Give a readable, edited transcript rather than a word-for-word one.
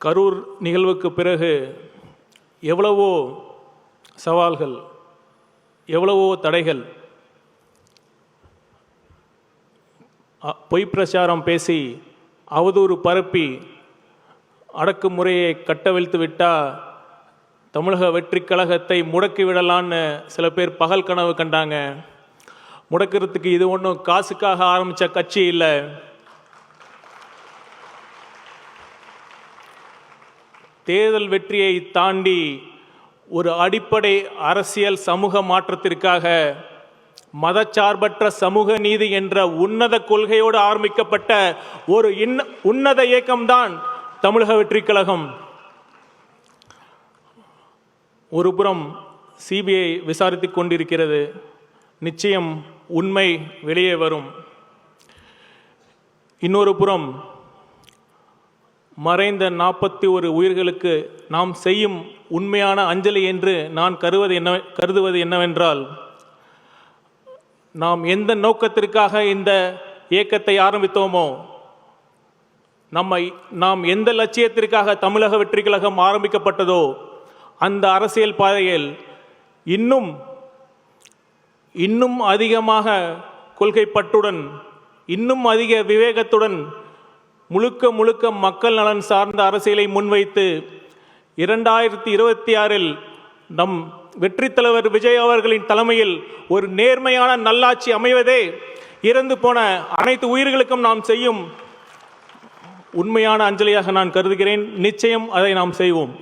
கரூர் நிகழ்வுக்கு பிறகு எவ்வளவோ சவால்கள், எவ்வளவோ தடைகள், பொய் பிரச்சாரம் பேசி அவதூறு பரப்பி அடக்குமுறையை கட்டவிழ்த்து விட்டால் தமிழக வெற்றி கழகத்தை முடக்கிவிடலான்னு சில பேர் பகல் கனவு கண்டாங்க. முடக்கிறதுக்கு இது ஒன்றும் காசுக்காக ஆரம்பித்த கட்சி இல்லை. தேர்தல் வெற்றியை தாண்டி ஒரு அடிப்படை அரசியல் சமூக மாற்றத்திற்காக மதச்சார்பற்ற சமூக நீதி என்ற உன்னத கொள்கையோடு ஆரம்பிக்கப்பட்ட ஒரு உன்னத இயக்கம்தான் தமிழக வெற்றி கழகம். ஒரு புறம் சிபிஐ விசாரித்துக் கொண்டிருக்கிறது. நிச்சயம் உண்மை வெளியே வரும். இன்னொரு புறம் மறைந்த 41 உயிர்களுக்கு நாம் செய்யும் உண்மையான அஞ்சலி என்று நான் கருதுவது என்னவென்றால், நாம் எந்த நோக்கத்திற்காக இந்த இயக்கத்தை ஆரம்பித்தோமோ, நாம் எந்த லட்சியத்திற்காக தமிழக வெற்றி கழகம் ஆரம்பிக்கப்பட்டதோ அந்த அரசியல் பாதையில் இன்னும் அதிகமாக கொள்கைப்பற்றுடன், இன்னும் அதிக விவேகத்துடன் முழுக்க மக்கள் நலன் சார்ந்த அரசியலை முன்வைத்து 2026 நம் வெற்றி தலைவர் விஜய் அவர்களின் தலைமையில் ஒரு நேர்மையான நல்லாட்சி அமைவதே இறந்து போன அனைத்து உயிர்களுக்கும் நாம் செய்யும் உண்மையான அஞ்சலியாக நான் கருதுகிறேன். நிச்சயம் அதை நாம் செய்வோம்.